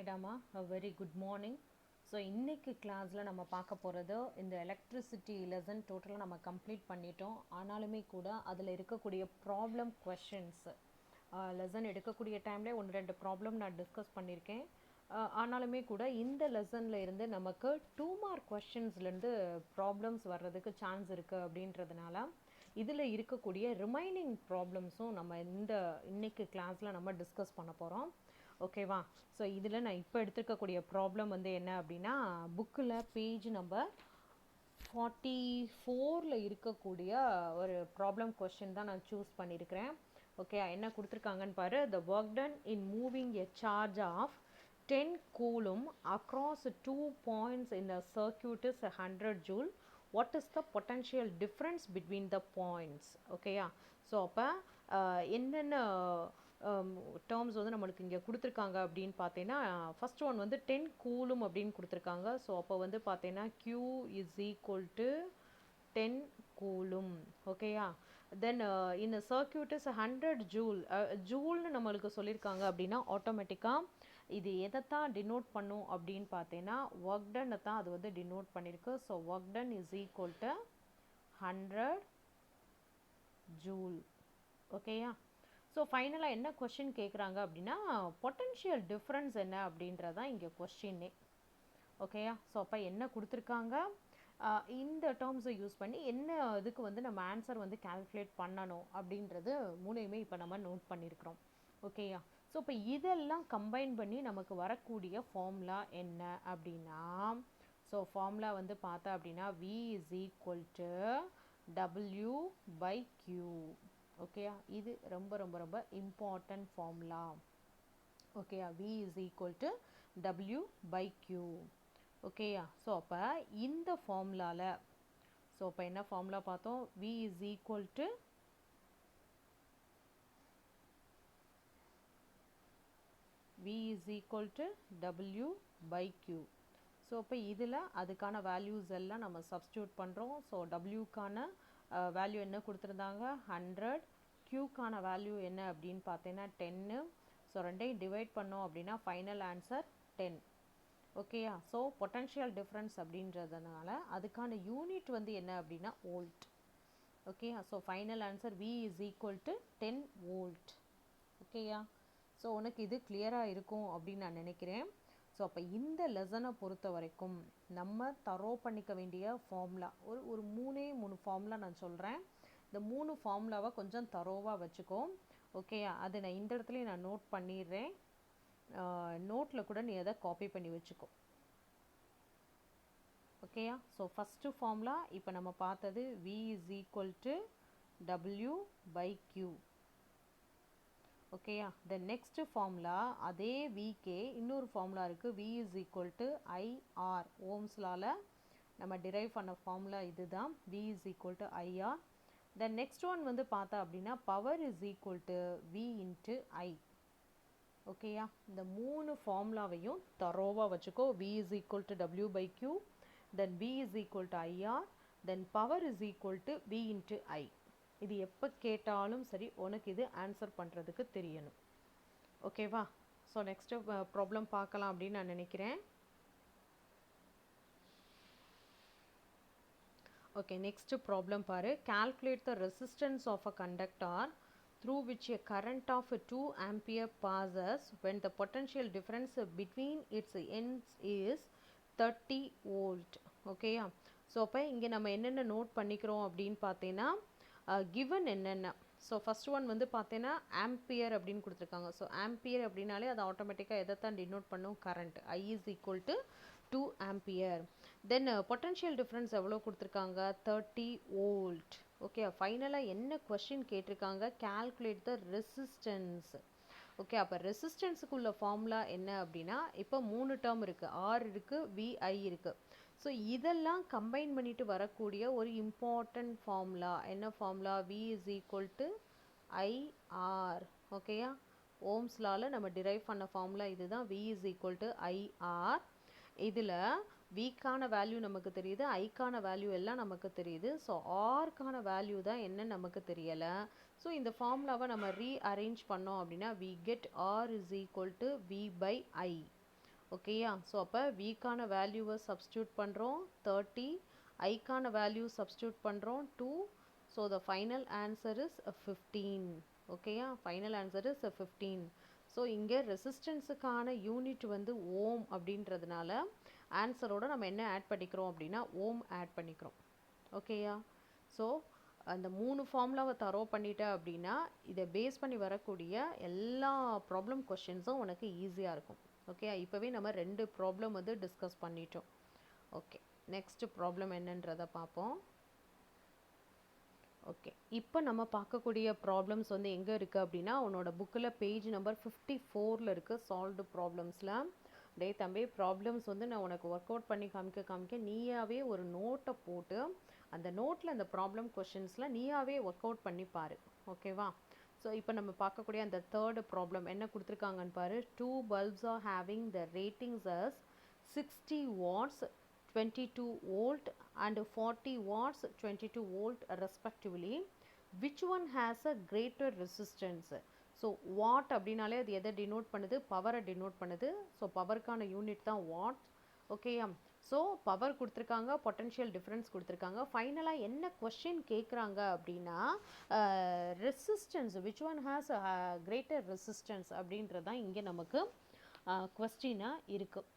Dama, a very good morning. So இன்றைக்கி கிளாஸில் நம்ம பார்க்க போகிறது இந்த எலக்ட்ரிசிட்டி லெசன் டோட்டலாக நம்ம கம்ப்ளீட் பண்ணிட்டோம். ஆனாலுமே கூட அதில் இருக்கக்கூடிய ப்ராப்ளம் கொஷின்ஸ் லெசன் எடுக்கக்கூடிய டைமில் 1-2 ப்ராப்ளம் நான் டிஸ்கஸ் பண்ணியிருக்கேன். ஆனாலுமே கூட இந்த லெசனில் இருந்து நமக்கு 2 மார்க் கொஷின்ஸ்லேருந்து ப்ராப்ளம்ஸ் வர்றதுக்கு சான்ஸ் இருக்குது. அப்படின்றதுனால இதில் இருக்கக்கூடிய ரிமைனிங் ப்ராப்ளம்ஸும் நம்ம இன்னைக்கு கிளாஸில் நம்ம டிஸ்கஸ் பண்ண போகிறோம். ஓகேவா? ஸோ இதில் நான் இப்போ எடுத்துருக்கக்கூடிய ப்ராப்ளம் வந்து என்ன அப்படின்னா, புக்கில் பேஜ் நம்பர் 44 இருக்கக்கூடிய ஒரு ப்ராப்ளம் கொஸ்டின் தான் நான் சூஸ் பண்ணியிருக்கிறேன். ஓகே, என்ன கொடுத்துருக்காங்கன்னு பாரு. The work done in moving a charge of 10 coulomb across 2 points in a circuit is 100 joule. What is the potential difference between the points? ஓகேயா? ஸோ அப்போ என்னென்ன டேர்ம்ஸ் வந்து நம்மளுக்கு இங்கே கொடுத்துருக்காங்க அப்படின்னு பார்த்தீங்கன்னா, ஃபஸ்ட் ஒன் வந்து 10 கூலும் அப்படின்னு கொடுத்துருக்காங்க. ஸோ அப்போ வந்து பார்த்தீங்கன்னா Q is equal to 10 coulomb. ஓகேயா? தென் இந்த சர்க்யூட் இஸ் 100 ஜூல். ஜூல்னு நம்மளுக்கு சொல்லியிருக்காங்க அப்படின்னா ஆட்டோமேட்டிக்காக இது எதைத்தான் டினோட் பண்ணும் அப்படின்னு பார்த்தீங்கன்னா ஒர்க் டன்னை தான் அது வந்து டினோட் பண்ணியிருக்கு. So work done is equal to 100 joule. ஓகேயா? ஸோ ஃபைனலாக என்ன கொஸ்டின் கேட்குறாங்க அப்படின்னா, பொட்டன்ஷியல் டிஃப்ரென்ஸ் என்ன அப்படின்றதான் இங்கே கொஸ்டின்னே. ஓகேயா? ஸோ அப்போ என்ன கொடுத்துருக்காங்க, இந்த டேர்ம்ஸை யூஸ் பண்ணி என்ன இதுக்கு வந்து நம்ம ஆன்சர் வந்து கால்குலேட் பண்ணணும் அப்படின்றது மூணையுமே இப்போ நம்ம நோட் பண்ணியிருக்கிறோம். ஓகேயா? ஸோ இப்போ இதெல்லாம் கம்பைன் பண்ணி நமக்கு வரக்கூடிய ஃபார்முலா என்ன அப்படின்னா, ஸோ ஃபார்முலா வந்து பார்த்தா அப்படின்னா V is equal to W/Q. ஓகேயா? இது ரொம்ப ரொம்ப ரொம்ப இம்பார்ட்டன்ட் ஃபார்முலா. ஓகேயா? V is equal to W/Q. ஓகேயா? ஸோ அப்போ இந்த ஃபார்முலாவில் ஸோ இப்போ என்ன ஃபார்முலா பார்த்தோம்? V is equal to W/Q. So இப்போ இதில் அதுக்கான வேல்யூஸ் எல்லாம் நம்ம சப்ஸ்டியூட் பண்ணுறோம். ஸோ டபிள்யூக்கான வேல்யூ என்ன கொடுத்துருந்தாங்க? 100. க்யூக்கான வேல்யூ என்ன அப்படின்னு பார்த்தீங்கன்னா 10. ஸோ ரெண்டையும் டிவைட் பண்ணோம் அப்படின்னா ஃபைனல் ஆன்சர் 10. ஓகேயா? ஸோ பொட்டன்ஷியல் டிஃப்ரென்ஸ் அப்படின்றதுனால அதுக்கான யூனிட் வந்து என்ன அப்படின்னா வோல்ட். ஓகேயா? So final answer V is equal to 10 volt. ஓகேயா? ஸோ உனக்கு இது கிளியராக இருக்கும் அப்படின்னு நான் நினைக்கிறேன். ஸோ அப்போ இந்த லெசனை பொறுத்த வரைக்கும் நம்ம தரோ பண்ணிக்க வேண்டிய ஃபார்முலா ஒரு 3 ஃபார்முலா நான் சொல்கிறேன். இந்த 3 ஃபார்முலாவை கொஞ்சம் தரோவாக வச்சுக்கோ. ஓகேயா? அது நான் இந்த இடத்துலையும் நான் நோட் பண்ணிடுறேன். நோட்டில் கூட நீ அதை காப்பி பண்ணி வச்சுக்கோ. ஓகேயா? ஸோ ஃபஸ்ட்டு ஃபார்முலா இப்போ நம்ம பார்த்தது V is equal to W/Q. ஓகேயா? த நெக்ஸ்ட் ஃபார்முலா அதே விகே இன்னொரு ஃபார்முலா இருக்குது. V is equal to IR. Ohm's லால நம்ம டிரைவ் பண்ண ஃபார்முலா இது தான். V is equal to IR. The next one வந்து பார்த்தா அப்படின்னா power is equal to V into I. ஓகேயா? இந்த 3 ஃபார்முலாவையும் தரோவாக வச்சுக்கோ. V is equal to W/Q, then V is equal to IR, then power is equal to V into I. இது எப்போ கேட்டாலும் சரி உனக்கு இது ஆன்சர் பண்ணுறதுக்கு தெரியணும். ஓகேவா? ஸோ நெக்ஸ்ட்டு ப்ராப்ளம் பார்க்கலாம் அப்படின்னு நான் நினைக்கிறேன். ஓகே, நெக்ஸ்ட்டு ப்ராப்ளம் பாரு. Calculate the resistance of a conductor through which a current of 2 ampere passes when the potential difference between its ends is 30 volt. ஓகேயா? ஸோ அப்போ இங்கே நம்ம என்னென்ன நோட் பண்ணிக்கிறோம் அப்படின்னு பார்த்தீங்கன்னா கிவன் என்னென்ன. ஸோ ஃபஸ்ட் ஒன் வந்து பார்த்தீங்கன்னா ஆம்பியர் அப்படின்னு கொடுத்துருக்காங்க. ஸோ ஆம்பியர் அப்படின்னாலே அது ஆட்டோமேட்டிக்காக எதை தான் டினோட் பண்ணும்? Current. I is equal to 2 ampere. Then potential difference எவ்வளோ கொடுத்துருக்காங்க? 30 வோல்ட். ஓகே, ஃபைனலாக என்ன கொஸ்டின் கேட்டிருக்காங்க? Calculate the resistance. ஓகே, அப்போ ரெசிஸ்டன்ஸுக்குள்ள ஃபார்முலா என்ன அப்படின்னா, இப்போ 3 டேர்ம் இருக்குது. R இருக்குது, VI இருக்குது. ஸோ இதெல்லாம் கம்பைன் பண்ணிட்டு வரக்கூடிய ஒரு இம்பார்ட்டன்ட் ஃபார்முலா என்ன formula? V is equal to IR. ஓகேயா? ஓம்ஸ் லால நம்ம டிரைவ் பண்ண ஃபார்முலா இதுதான். V is equal to IR. இதில் Vக்கான வேல்யூ நமக்கு தெரியுது, ஐக்கான வேல்யூ எல்லாம் நமக்கு தெரியுது. ஸோ ஆர்க்கான வேல்யூ தான் என்ன நமக்கு தெரியலை. ஸோ இந்த ஃபார்முலாவை நம்ம ரீஅரேஞ்ச் பண்ணோம் அப்படின்னா we get R is equal to V/I. ஓகேயா? ஸோ அப்போ விக்கான வேல்யூவை சப்ஸ்டியூட் பண்ணுறோம் 30, ஐக்கான வேல்யூ சப்ஸ்டியூட் பண்ணுறோம் 2. So the final answer is 15. ஓகேயா? Final answer is 15. ஸோ இங்கே ரெசிஸ்டன்ஸுக்கான யூனிட் வந்து ஓம் அப்படின்றதுனால ஆன்சரோட நம்ம என்ன ஆட் பண்ணிக்கிறோம் அப்படின்னா ஓம் ஆட் பண்ணிக்கிறோம். ஓகேயா? ஸோ அந்த 3 ஃபார்முலாவை தரோ பண்ணிட்ட அப்படின்னா இதை பேஸ் பண்ணி வரக்கூடிய எல்லா ப்ராப்ளம் கொஷின்ஸும் உனக்கு ஈஸியாக இருக்கும். ஓகே, இப்போவே நம்ம 2 ப்ராப்ளம் வந்து டிஸ்கஸ் பண்ணிட்டோம். ஓகே, நெக்ஸ்ட் ப்ராப்ளம் என்னன்றதை பார்ப்போம். ஓகே, இப்போ நம்ம பார்க்கக்கூடிய ப்ராப்ளம்ஸ் வந்து எங்கே இருக்குது அப்படின்னா உன்னோட புக்கில் பேஜ் நம்பர் 54 இருக்குது. சால்வ்டு ப்ராப்ளம்ஸில் டே தம்பி ப்ராப்ளம்ஸ் வந்து நான் உனக்கு ஒர்க் அவுட் பண்ணி காமிக்க நீயாவே ஒரு நோட்டை போட்டு அந்த நோட்டில் அந்த ப்ராப்ளம் கொஷின்ஸில் நீயாவே ஒர்க் அவுட் பண்ணி பாரு. ஓகேவா? ஸோ இப்போ நம்ம பார்க்கக்கூடிய அந்த தேர்டு ப்ராப்ளம் என்ன கொடுத்துருக்காங்கன்னு பாரு. 2 bulbs are having the ratings as 60 watts 22 volt and 40 watts 22 volt respectively. Which one has a greater resistance? So what அப்படின்னாலே அது எதை டினோட் பண்ணுது? பவரை டினோட் பண்ணுது. ஸோ பவருக்கான யூனிட் தான் வாட். ஓகேயா? ஸோ பவர் கொடுத்துருக்காங்க, பொட்டன்ஷியல் டிஃப்ரென்ஸ் கொடுத்துருக்காங்க. ஃபைனலாக என்ன கொஷின் கேட்குறாங்க அப்படின்னா resistance, which one has greater resistance அப்படின்றது தான் இங்கே நமக்கு கொஸ்டினாக இருக்குது.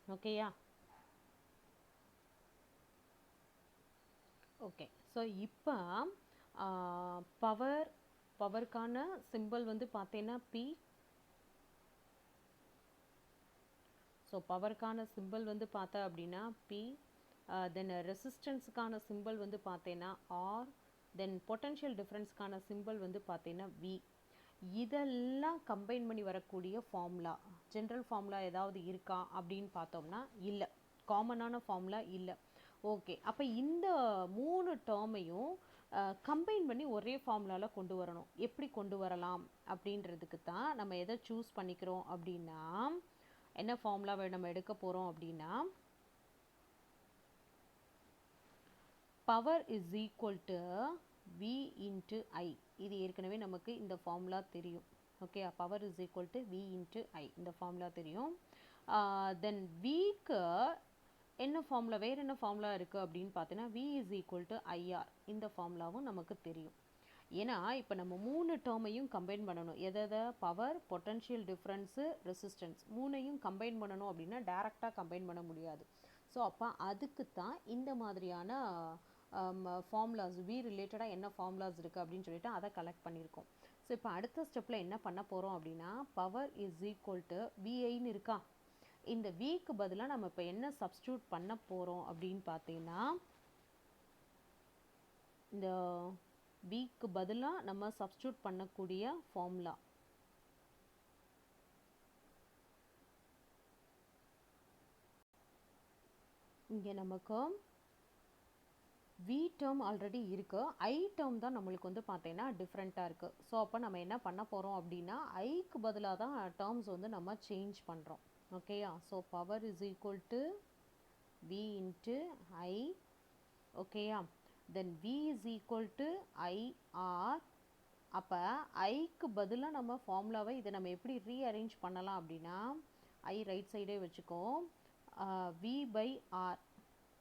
ஓகேயா? ஓகே, ஸோ இப்போ பவருக்கான சிம்பிள் வந்து பார்த்தீங்கன்னா பி. ஸோ பவருக்கான சிம்பிள் வந்து பார்த்தா அப்படின்னா பி. தென் ரெசிஸ்டன்ஸுக்கான சிம்பிள் வந்து பார்த்தீங்கன்னா ஆர். தென் பொட்டன்ஷியல் டிஃப்ரென்ஸ்க்கான சிம்பிள் வந்து பார்த்தீங்கன்னா வி. இதெல்லாம் கம்பைன் பண்ணி வரக்கூடிய ஃபார்முலா, ஜென்ரல் ஃபார்முலா ஏதாவது இருக்கா அப்படின்னு பார்த்தோம்னா இல்லை, காமனான ஃபார்முலா இல்லை. ஓகே, அப்போ இந்த 3 டேர்மையும் கம்பைன் பண்ணி ஒரே ஃபார்முலாவில் கொண்டு வரணும். எப்படி கொண்டு வரலாம் அப்படின்றதுக்கு தான் நம்ம எதை சூஸ் பண்ணிக்கிறோம் அப்படின்னா, என்ன ஃபார்முலாவை நம்ம எடுக்க போகிறோம் அப்படின்னா power is equal to V into I. இது ஏற்கனவே நமக்கு இந்த ஃபார்முலா தெரியும். Okay, power is equal to V into I, இந்த ஃபார்முலா தெரியும். தென் விக்கு என்ன ஃபார்முலா, வேறு என்ன ஃபார்முலா இருக்குது அப்படின்னு பார்த்தீங்கன்னா V is equal to IR, இந்த ஃபார்முலாவும் நமக்கு தெரியும். ஏன்னா இப்போ நம்ம 3 டேர்மையும் கம்பைன் பண்ணணும். எதை? பவர், பொட்டன்ஷியல் டிஃப்ரென்ஸு, ரெசிஸ்டன்ஸ், 3ஐயும் கம்பைன் பண்ணணும் அப்படின்னா டேரெக்டாக கம்பைன் பண்ண முடியாது. ஸோ அப்போ அதுக்கு தான் இந்த மாதிரியான ஃபார்முலாஸ், வி ரிலேட்டடாக என்ன ஃபார்முலாஸ் இருக்குது அப்படின்னு சொல்லிட்டு அதை கலெக்ட் பண்ணியிருக்கோம். ஸோ இப்போ அடுத்த ஸ்டெப்பில் என்ன பண்ண போகிறோம் அப்படின்னா பவர் இஸ் ஈக்குவல் டு விஐன்னு இருக்கா, இந்த விக்கு பதிலாக நம்ம இப்போ என்ன சப்ஸ்டியூட் பண்ண போகிறோம் அப்படின்னு பார்த்தீங்கன்னா இந்த விக்கு பதிலாக நம்ம சப்ஸ்டியூட் பண்ணக்கூடிய ஃபார்முலா இங்கே நமக்கு வி டேர்ம் ஆல்ரெடி இருக்குது, ஐ டேர்ம் தான் நம்மளுக்கு வந்து பார்த்தீங்கன்னா டிஃப்ரெண்ட்டாக இருக்குது. ஸோ அப்போ நம்ம என்ன பண்ண போகிறோம் அப்படின்னா ஐக்கு பதிலாக தான் டேர்ம்ஸ் வந்து நம்ம சேஞ்ச் பண்ணுறோம். ஓகேயா? So power is equal to V into I. ஓகேயா? Then V is equal to IR. அப்போ ஐக்கு பதிலாக நம்ம ஃபார்முலாவை இதை நம்ம எப்படி ரீஅரேஞ்ச் பண்ணலாம் அப்படின்னா ஐ ரைட் சைடே வச்சுக்கோ, வி பை ஆர்.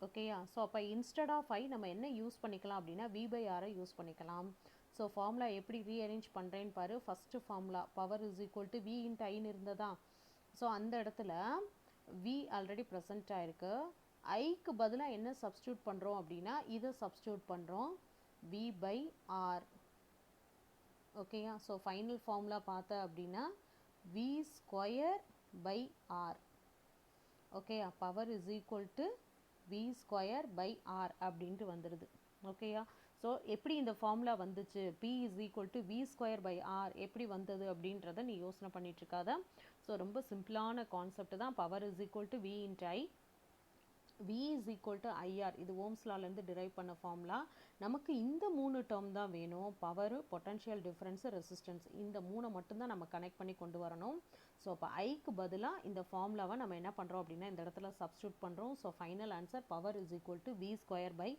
ஓகேயா? ஸோ அப்போ இன்ஸ்டெட் ஆஃப் ஐ நம்ம என்ன யூஸ் பண்ணிக்கலாம் அப்படின்னா வி பை ஆரை யூஸ் பண்ணிக்கலாம். ஸோ ஃபார்முலா எப்படி ரீஅரேஞ்ச் பண்ணுறேன்னு பாரு. First formula power is equal to V into ஐன்னு இருந்ததா, ஸோ அந்த இடத்துல வி ஆல்ரெடி ப்ரெசென்ட் ஆகிருக்கு. ஐக்கு பதிலாக என்ன சப்ஸ்டியூட் பண்ணுறோம் அப்படின்னா இதை சப்ஸ்டியூட் பண்ணுறோம், வி பை ஆர். ஓகேயா? ஸோ ஃபைனல் ஃபார்முலா பார்த்த அப்படின்னா வி ஸ்கொயர் பை ஆர். ஓகேயா? Power is equal to V square by R அப்படின்ட்டு வந்துடுது. ஓகேயா? ஸோ எப்படி இந்த ஃபார்முலா வந்துச்சு, P is equal to V square by R எப்படி வந்தது அப்படின்றத நீ யோசனை பண்ணிட்டு இருக்காத. ஸோ ரொம்ப சிம்பிளான கான்செப்ட் தான். Power is equal to V into I, V is equal to IR, இது ஓம்ஸ் லாலேருந்து டிரைவ் பண்ண ஃபார்முலா. நமக்கு இந்த 3 டேர்ம் தான் வேணும், பவர், பொட்டன்ஷியல் டிஃப்ரென்ஸ், ரெசிஸ்டன்ஸ், இந்த 3 மட்டும்தான் நம்ம கனெக்ட் பண்ணி கொண்டு வரணும். ஸோ அப்போ ஐக்கு பதிலாக இந்த ஃபார்முலாவை நம்ம என்ன பண்ணுறோம் அப்படின்னா இந்த இடத்துல சப்ஸ்டியூட் பண்ணுறோம். So final answer power is equal to V square by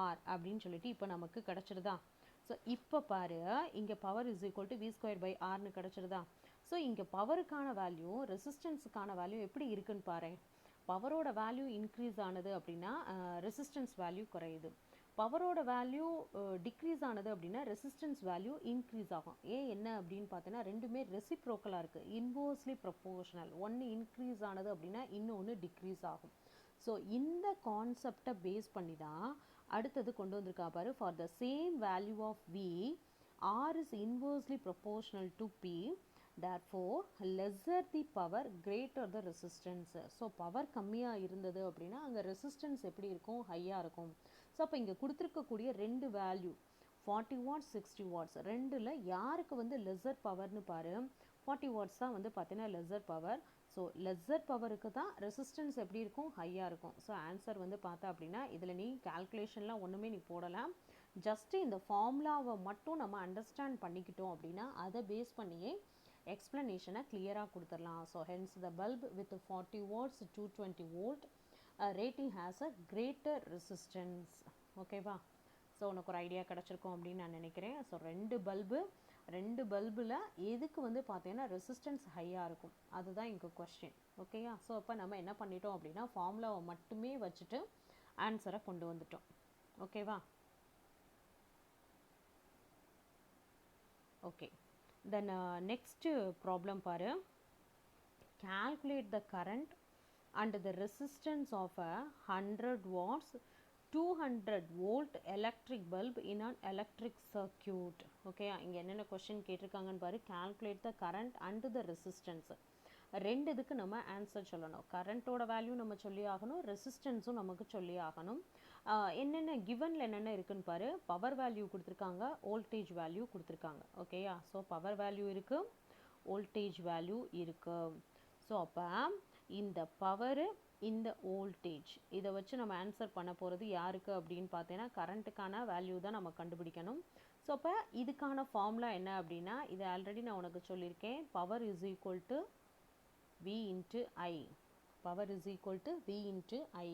R அப்படின்னு சொல்லிட்டு இப்போ நமக்கு கிடச்சிருதா. ஸோ இப்போ பாரு, இங்கே power is equal to V square by ஆர்னு கிடச்சிருதா. ஸோ இங்கே பவருக்கான வேல்யூ ரெசிஸ்டன்ஸுக்கான வேல்யூ எப்படி இருக்குன்னு பாரு. பவரோட வேல்யூ இன்க்ரீஸ் ஆனது அப்படின்னா ரெசிஸ்டன்ஸ் வேல்யூ குறையுது. பவரோட வேல்யூ டிக்ரீஸ் ஆனது அப்படின்னா ரெசிஸ்டன்ஸ் வேல்யூ இன்க்ரீஸ் ஆகும். ஏன் என்ன அப்படின்னு பார்த்தீங்கன்னா ரெண்டுமே ரெசிப்ரோக்கலாக இருக்குது, இன்வர்ஸ்லி ப்ரொபோர்ஷனல். ஒன்று இன்க்ரீஸ் ஆனது அப்படின்னா இன்னொன்று டிக்ரீஸ் ஆகும். ஸோ இந்த கான்செப்டை பேஸ் பண்ணி தான் அடுத்தது கொண்டு வந்திருக்கா பாரு. For the same value of V, R is inversely proportional to P. Therefore, lesser the power, greater the resistance. So power கம்மியாக இருந்தது அப்படின்னா அங்கே ரெசிஸ்டன்ஸ் எப்படி இருக்கும், ஹையாக இருக்கும். ஸோ அப்போ இங்கே கொடுத்துருக்கக்கூடிய ரெண்டு வேல்யூ 40 வாட்ஸ் 60 வாட்ஸ் ரெண்டில் யாருக்கு வந்து லெஸர் பவர்னு பாரு. 40 வாட்ஸ் தான் வந்து பார்த்தீங்கன்னா லெஸர் பவர். ஸோ லெஸர் பவருக்கு தான் ரெசிஸ்டன்ஸ் எப்படி இருக்கும், ஹையாக இருக்கும். ஸோ ஆன்சர் வந்து பார்த்தா அப்படின்னா இதில் நீ கால்குலேஷன்லாம் ஒன்றுமே நீ போடலாம். ஜஸ்ட்டு இந்த ஃபார்முலாவை மட்டும் நம்ம அண்டர்ஸ்டாண்ட் பண்ணிக்கிட்டோம் அப்படின்னா அதை பேஸ் பண்ணியே எக்ஸ்ப்ளனேஷனை கிளியராக கொடுத்துடலாம். So hence the bulb with 40 watts 220 volt rating has a greater resistance. ஓகேவா? ஸோ உனக்கு ஒரு ஐடியா கிடச்சிருக்கும் அப்படின்னு நான் நினைக்கிறேன். ஸோ ரெண்டு பல்பில் எதுக்கு வந்து பார்த்தீங்கன்னா ரெசிஸ்டன்ஸ் ஹையாக இருக்கும், அதுதான் இங்கே கொஸ்டின். ஓகேயா? ஸோ அப்போ நம்ம என்ன பண்ணிட்டோம் அப்படின்னா ஃபார்முலாவை மட்டுமே வச்சுட்டு ஆன்சரை கொண்டு வந்துட்டோம். ஓகேவா? ஓகே, தென் நெக்ஸ்ட் ப்ராப்ளம் பாரு. calculate the current and the resistance of a 100 watts 200 volt electric bulb in an electric circuit. Okay, இங்கே என்னென்ன கொஸ்டின் கேட்டிருக்காங்கன்னு பாரு. calculate the current and the resistance. ரெண்டு இதுக்கு நம்ம ஆன்சர் சொல்லணும். கரண்ட்டோட வேல்யூ நம்ம சொல்லி ஆகணும், ரெசிஸ்டன்ஸும் நமக்கு சொல்லி ஆகணும். என்னென்ன கிவனில் என்னென்ன இருக்குன்னு பாரு. பவர் வேல்யூ கொடுத்துருக்காங்க, வோல்டேஜ் வேல்யூ கொடுத்துருக்காங்க. ஓகேயா? ஸோ பவர் வேல்யூ இருக்குது, வோல்டேஜ் வேல்யூ இருக்குது. ஸோ அப்போ இந்த பவரு இந்த வோல்டேஜ் இதை வச்சு நம்ம ஆன்சர் பண்ண போகிறது யாருக்கு அப்படின்னு பார்த்தீங்கன்னா கரண்ட்டுக்கான வேல்யூ தான் நம்ம கண்டுபிடிக்கணும். ஸோ அப்போ இதுக்கான ஃபார்முலா என்ன அப்படின்னா இது ஆல்ரெடி நான் உனக்கு சொல்லியிருக்கேன். Power is equal to V into I. Power is equal to V into I.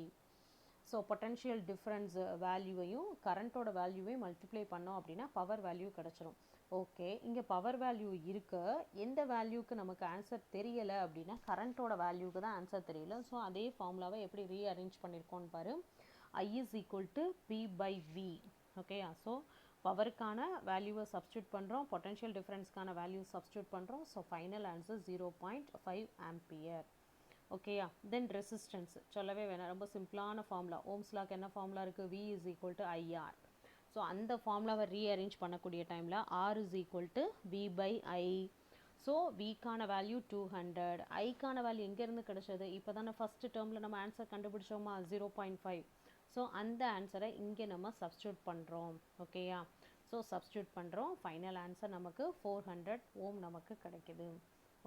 So potential difference வேல்யூவையும் கரண்ட்டோட வேல்யூவையும் மல்டிப்ளை பண்ணோம் அப்படின்னா பவர் வேல்யூ கிடச்சிரும். ஓகே, இங்கே பவர் வேல்யூ இருக்கு. எந்த வேல்யூக்கு நமக்கு ஆன்சர் தெரியலை அப்படின்னா கரண்ட்டோட வேல்யூக்கு தான் ஆன்சர் தெரியல. ஸோ அதே ஃபார்முலாவை எப்படி ரீஅரேஞ்ச் பண்ணியிருக்கோன்னு பாரு. I is equal to P by V. ஓகேயா? ஸோ பவருக்கான வேல்யூவை சப்ஸ்டியூட் பண்ணுறோம், பொட்டன்ஷியல் டிஃப்ரென்ஸ்க்கான வேல்யூ சப்ஸ்டியூட் பண்ணுறோம். So final answer 0.5 ampere. ஓகேயா? தென் ரெசிஸ்டன்ஸ் சொல்லவே வேணாம், ரொம்ப சிம்பிளான ஃபார்முலா. ஓம்ஸ் லாக்கு என்ன ஃபார்முலா இருக்குது? V is equal to IR. So அந்த ஃபார்முலாவை ரீஅரேஞ்ச் பண்ணக்கூடிய டைமில் R is equal to V by I. So Vக்கான வேல்யூ 200, ஐக்கான வேல்யூ எங்கேருந்து கிடச்சது? இப்போ தானே ஃபஸ்ட்டு டேர்மில் நம்ம ஆன்சர் கண்டுபிடிச்சோமா, 0.5. ஸோ அந்த ஆன்சரை இங்கே நம்ம சப்ஸ்டியூட் பண்ணுறோம். ஓகேயா? ஸோ சப்ஸ்டியூட் பண்ணுறோம். ஃபைனல் ஆன்சர் நமக்கு 400 ஓம் நமக்கு கிடைக்கிது.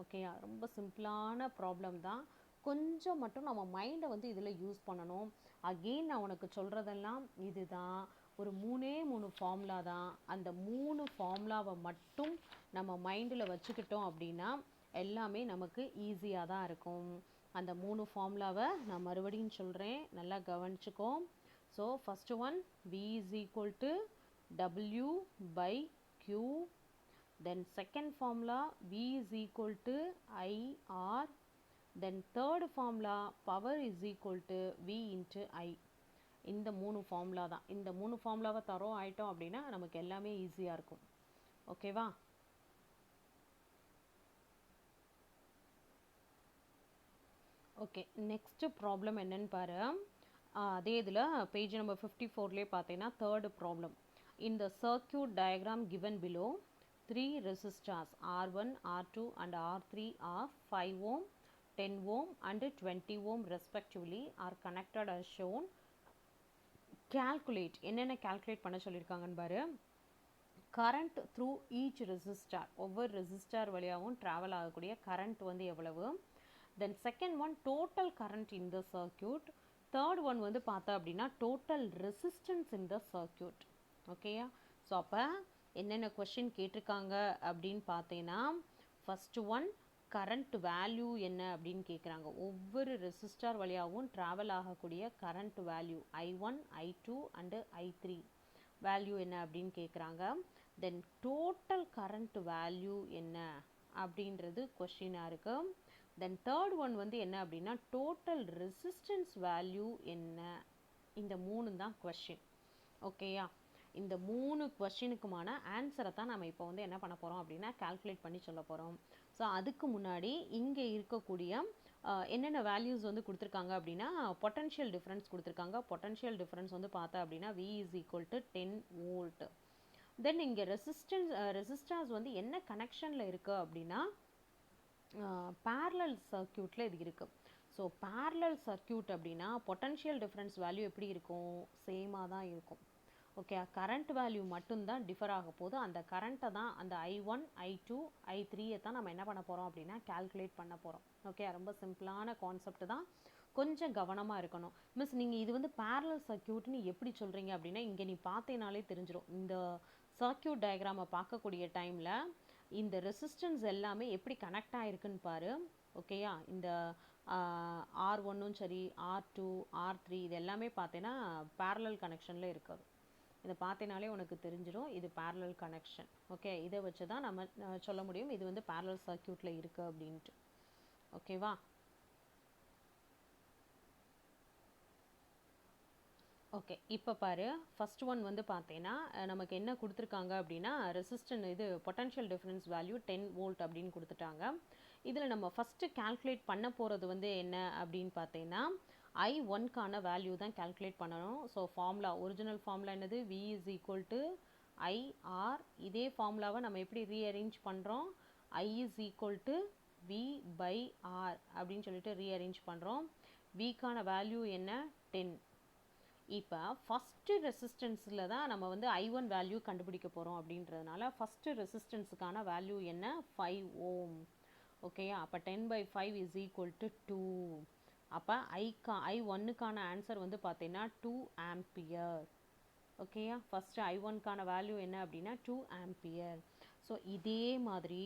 ஓகேயா? ரொம்ப சிம்பிளான ப்ராப்ளம் தான். கொஞ்சம் மட்டும் நம்ம மைண்டை வந்து இதில் யூஸ் பண்ணணும். அகெயின் நான் உனக்கு சொல்கிறதெல்லாம் இதுதான், ஒரு 3 ஃபார்முலா தான். அந்த 3 ஃபார்முலாவை மட்டும் நம்ம மைண்டில் வச்சுக்கிட்டோம் அப்படின்னா எல்லாமே நமக்கு ஈஸியாக தான் இருக்கும். அந்த 3 ஃபார்முலாவை நான் மறுபடியும் சொல்கிறேன், நல்லா கவனிச்சுக்கோ. So first one V is equal to W by Q. Then second formula V is equal to IR. Then third formula power is equal to V into I. இந்த 3 ஃபார்முலா தான். இந்த 3 ஃபார்முலாவை தரோம் ஆயிட்டோம் அப்படின்னா நமக்கு எல்லாமே ஈஸியாக இருக்கும். ஓகேவா? ஓகே, நெக்ஸ்ட் ப்ராப்ளம் என்னன்னு பாரு. அதே இதில் பேஜ் நம்பர் 54லேயே பார்த்தீங்கன்னா தேர்டு ப்ராப்ளம். இந்த circuit diagram given below 3 resistors R1, R2 and R3 are 5 ohm, 10 ohm and 20 ohm respectively are connected as shown. Calculate, என்னென்ன calculate பண்ண சொல்லியிருக்காங்கன்னு பாரு. current through each resistor, ஒவ்வொரு ரெசிஸ்டார் வழியாகவும் ட்ராவல் ஆகக்கூடிய current வந்து எவ்வளவு. Then second one total current இன் த circuit. Third one வந்து பார்த்தா அப்படின்னா டோட்டல் ரெசிஸ்டன்ஸ் இன் த சர்க்யூட். ஓகேயா? ஸோ அப்போ என்னென்ன கொஸ்டின் கேட்டிருக்காங்க அப்படின்னு பார்த்தீங்கன்னா ஃபஸ்ட்டு ஒன் கரண்ட் வேல்யூ என்ன அப்படின்னு கேட்குறாங்க. ஒவ்வொரு ரெசிஸ்டார் வழியாகவும் ட்ராவல் ஆகக்கூடிய current value I1, I2 and I3 value என்ன அப்படின்னு கேட்குறாங்க. தென் டோட்டல் கரண்ட் வேல்யூ என்ன அப்படின்றது கொஸ்டினாக இருக்குது. தென் தேர்ட் ஒன் வந்து என்ன அப்படின்னா டோட்டல் ரெசிஸ்டன்ஸ் வேல்யூ என்ன, இந்த 3 தான் கொஸ்டின். ஓகேயா, இந்த 3 கொஸ்டினுக்குமான ஆன்சரை தான் நம்ம இப்போ வந்து என்ன பண்ண போகிறோம் அப்படின்னா கால்குலேட் பண்ணி சொல்ல போகிறோம். ஸோ அதுக்கு முன்னாடி இங்கே இருக்கக்கூடிய என்னென்ன வேல்யூஸ் வந்து கொடுத்துருக்காங்க அப்படின்னா பொட்டன்ஷியல் டிஃப்ரென்ஸ் கொடுத்துருக்காங்க. பொட்டன்ஷியல் டிஃப்ரென்ஸ் வந்து பார்த்தா அப்படின்னா V is equal to 10 volt. தென் இங்கே ரெசிஸ்டர்ஸ் வந்து என்ன கனெக்ஷனில் இருக்குது அப்படின்னா parallel சர்க்யூட்டில் இது இருக்குது. ஸோ parallel சர்க்யூட் அப்படின்னா பொட்டன்ஷியல் டிஃப்ரென்ஸ் வேல்யூ எப்படி இருக்கும், சேமாக தான் இருக்கும். ஓகே, கரண்ட் வேல்யூ மட்டும்தான் டிஃபர் ஆக போகுது. அந்த கரண்ட்டை தான், அந்த I1 I2 I3 தான் நம்ம என்ன பண்ண போகிறோம் அப்படின்னா கால்குலேட் பண்ண போகிறோம். ஓகே, ரொம்ப சிம்பிளான கான்செப்ட் தான், கொஞ்சம் கவனமாக இருக்கணும். மிஸ் நீங்கள் இது வந்து parallel சர்க்யூட்னு எப்படி சொல்கிறீங்க அப்படின்னா இங்கே நீ பார்த்தேனாலே தெரிஞ்சிடும். இந்த சர்க்யூட் டயக்ராமை பார்க்கக்கூடிய டைமில் இந்த ரெசிஸ்டன்ஸ் எல்லாமே எப்படி கனெக்ட் ஆகிருக்குன்னு பாரு. ஓகேயா, இந்த R1ம் சரி R2 R3 இது எல்லாமே பார்த்தேன்னா parallel கனெக்ஷனில் இருக்குது. இதை பார்த்தேனாலே உனக்கு தெரிஞ்சிடும் இது parallel கனெக்ஷன். ஓகே, இதை வச்சு தான் நம்ம சொல்ல முடியும் இது வந்து parallel சர்க்யூட்டில் இருக்குது அப்படின்ட்டு. ஓகேவா, ஓகே. இப்போ பாரு, ஃபர்ஸ்ட் ஒன் வந்து பார்த்தேன்னா நமக்கு என்ன கொடுத்துருக்காங்க அப்படின்னா ரெசிஸ்டன் இது பொட்டன்ஷியல் டிஃப்ரென்ஸ் வேல்யூ 10 வோல்ட் அப்படின்னு கொடுத்துட்டாங்க. இதில் நம்ம ஃபஸ்ட்டு கால்குலேட் பண்ண போகிறது வந்து என்ன அப்படின்னு பார்த்தீங்கன்னா I1க்கான வேல்யூ தான் கால்குலேட் பண்ணணும். ஸோ ஃபார்முலா, ஒரிஜினல் ஃபார்முலா என்னது, V is equal to IR. இதே ஃபார்முலாவை நம்ம எப்படி ரீஅரேஞ்ச் பண்ணுறோம், I is equal to V by R அப்படின்னு சொல்லிட்டு ரீஅரேஞ்ச் பண்ணுறோம். Vக்கான வேல்யூ என்ன, 10. இப்போ ஃபஸ்ட்டு ரெசிஸ்டன்ஸில் தான் நம்ம வந்து I1 வேல்யூ கண்டுபிடிக்க போகிறோம் அப்படின்றதுனால ஃபஸ்ட்டு ரெசிஸ்டன்ஸுக்கான வேல்யூ என்ன, 5 ஓம். ஓகேயா, அப்போ 10/5 is equal to 2. அப்போ I1க்கான ஆன்சர் வந்து பார்த்தீங்கன்னா 2 ஆம்பியர். ஓகேயா, ஃபஸ்ட்டு I1க்கான வேல்யூ என்ன அப்படின்னா 2 ஆம்பியர். ஸோ இதே மாதிரி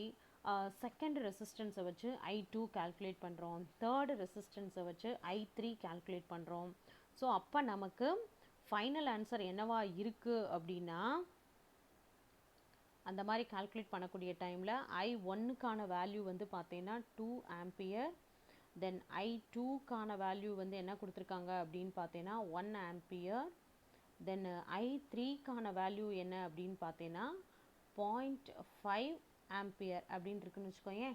செகண்ட் ரெசிஸ்டன்ஸை வச்சு I2 கால்குலேட் பண்ணுறோம், தேர்டு ரெசிஸ்டன்ஸை வச்சு I3 கால்குலேட் பண்ணுறோம். ஸோ அப்போ நமக்கு ஃபைனல் ஆன்சர் என்னவா இருக்குது அப்படின்னா அந்த மாதிரி கால்குலேட் பண்ணக்கூடிய டைமில் I1க்கான வேல்யூ வந்து பார்த்தீங்கன்னா 2 ஆம்பியர். தென் I2க்கான வேல்யூ வந்து என்ன கொடுத்துருக்காங்க அப்படின்னு பார்த்தீங்கன்னா 1 ஆம்பியர். தென் I3க்கான வேல்யூ என்ன அப்படின்னு பார்த்தீங்கன்னா 0.5 ஆம்பியர் அப்படின்னு இருக்குன்னு வச்சுக்கோங்க.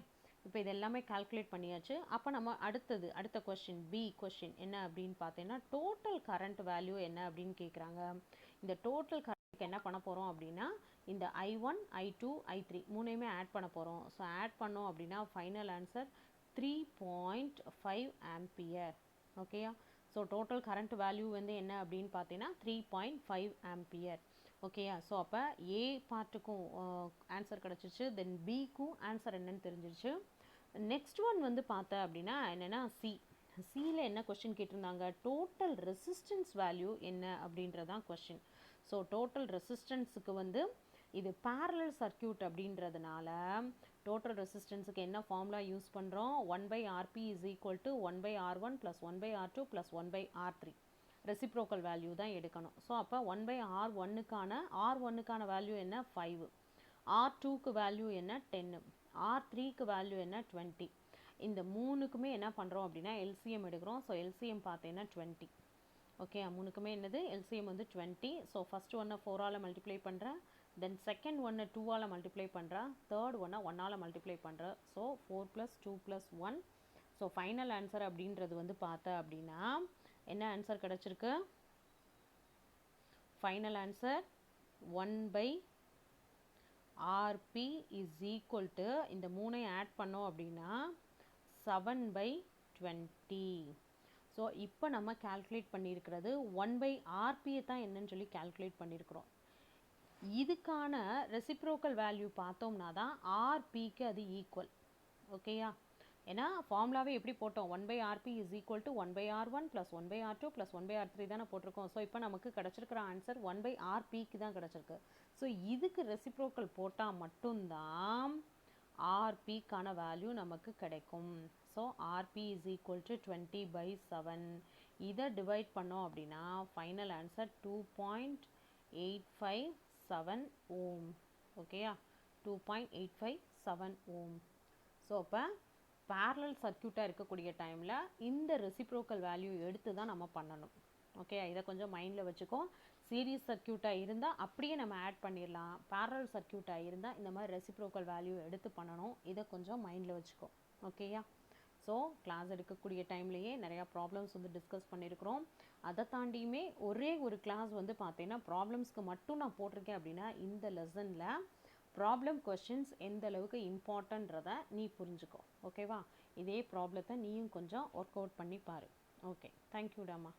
இப்போ இது எல்லாமே கால்குலேட் பண்ணியாச்சு. அப்போ நம்ம அடுத்த கொஸ்டின் பி கொஸ்டின் என்ன அப்படின்னு பார்த்தீங்கன்னா டோட்டல் கரண்ட் வேல்யூ என்ன அப்படின்னு கேட்குறாங்க. இந்த டோட்டல் கரண்ட்டுக்கு என்ன பண்ண போகிறோம் அப்படின்னா இந்த I1 I2 I3 மூணையுமே ஆட் பண்ண போகிறோம். ஸோ ஆட் பண்ணோம் அப்படின்னா ஃபைனல் ஆன்சர் 3.5 ஆம்பியர். ஓகேயா, ஸோ டோட்டல் கரண்ட் வேல்யூ வந்து என்ன அப்படின்னு பார்த்தீங்கன்னா 3.5 ஆம்பியர். ஓகேயா, ஸோ அப்போ ஏ பார்ட்டுக்கும் ஆன்சர் கிடச்சிச்சு. தென் பிக்கும் ஆன்சர் என்னன்னு தெரிஞ்சிருச்சு. நெக்ஸ்ட் ஒன் வந்து பார்த்தா அப்படின்னா என்னென்னா சியில் என்ன கொஸ்டின் கேட்டிருந்தாங்க, டோட்டல் ரெசிஸ்டன்ஸ் வேல்யூ என்ன அப்படின்றதான் கொஸ்டின். ஸோ டோட்டல் ரெசிஸ்டன்ஸுக்கு வந்து இது parallel சர்க்யூட் அப்படின்றதுனால டோட்டல் ரெசிஸ்டன்ஸுக்கு என்ன ஃபார்முலா யூஸ் பண்ணுறோம், 1/RP is equal to 1/R1 plus 1/R2 plus 1/R3. Reciprocal value தான் எடுக்கணும். ஸோ அப்போ 1/R1க்கான வேல்யூ என்ன, 5. R2க்கு வேல்யூ என்ன, 10. R3க்கு வேல்யூ என்ன, 20. இந்த மூணுக்குமே என்ன பண்ணுறோம் அப்படின்னா எல்சிஎம் எடுக்கிறோம். ஸோ எல்சிஎம் பார்த்தீங்கன்னா 20. ஓகே, மூணுக்குமே என்னது எல்சிஎம் வந்து 20. ஸோ ஃபஸ்ட் ஒன்னை 4ஆல் மல்டிப்ளை பண்ணுறேன், தென் செகண்ட் ஒன்னை 2ஆல் மல்டிப்ளை பண்ணுறேன், தேர்ட் ஒன்னை 1ஆல் மல்டிப்ளை பண்ணுறேன். ஸோ 4 + 2 + 1. ஸோ ஃபைனல் ஆன்சர் அப்படின்றது வந்து பார்த்தா அப்படின்னா என்ன ஆன்சர் கிடச்சிருக்கு, final answer 1/RP is equal to இந்த மூணையும் ஆட் பண்ணோம் அப்படின்னா 7/20. ஸோ இப்போ நம்ம கால்குலேட் பண்ணியிருக்கிறது 1/RP தான் என்னன்னு சொல்லி கால்குலேட் பண்ணியிருக்கிறோம். இதுக்கான ரெசிப்ரோக்கல் வேல்யூ பார்த்தோம்னா தான் RPக்கு அது ஈக்குவல். ஓகேயா, ஏன்னா ஃபார்முலாவே எப்படி போட்டோம், 1/RP is equal to 1/R1 plus 1/R2 plus 1/R3 தானே போட்டிருக்கோம். ஸோ இப்போ நமக்கு கிடச்சிருக்கிற ஆன்சர் 1/RPக்கு தான் கிடச்சிருக்கு. ஸோ இதுக்கு ரெசிப்ரோக்கல் போட்டால் மட்டும்தான் RPக்கான வேல்யூ நமக்கு கிடைக்கும். So RP is equal to 20/7. இதை டிவைட் பண்ணோம் அப்படின்னா ஃபைனல் ஆன்சர் 2.857 ஓம். ஓகேயா, 2.857 ஓம். ஸோ அப்போ parallel சர்க்யூட்டாக இருக்கக்கூடிய டைமில் இந்த ரெசிப்ரோக்கல் வேல்யூ எடுத்து தான் நம்ம பண்ணணும். ஓகே, இதை கொஞ்சம் மைண்டில் வச்சுக்கோ. சீரிஸ் சர்க்யூட்டாக இருந்தால் அப்படியே நம்ம ஆட் பண்ணிடலாம். parallel சர்க்யூட்டாக இருந்தால் இந்த மாதிரி ரெசிப்ரோக்கல் வேல்யூ எடுத்து பண்ணணும். இதை கொஞ்சம் மைண்டில் வச்சுக்கோ. ஓகேயா? ஸோ கிளாஸ் எடுக்கக்கூடிய டைம்லேயே நிறையா ப்ராப்ளம்ஸ் வந்து டிஸ்கஸ் பண்ணியிருக்கிறோம். அதை தாண்டியுமே ஒரே ஒரு கிளாஸ் வந்து பார்த்தீங்கன்னா ப்ராப்ளம்ஸ்க்கு மட்டும் நான் போட்டிருக்கேன் அப்படின்னா இந்த லெசனில் ப்ராப்ளம் கொஷின்ஸ் எந்த அளவுக்கு இம்பார்ட்டன்றதை நீ புரிஞ்சுக்கோ. ஓகேவா? இதே ப்ராப்ளத்தை நீயும் கொஞ்சம் ஒர்க் அவுட் பண்ணி பாரு. ஓகே, தேங்க்யூடாமா.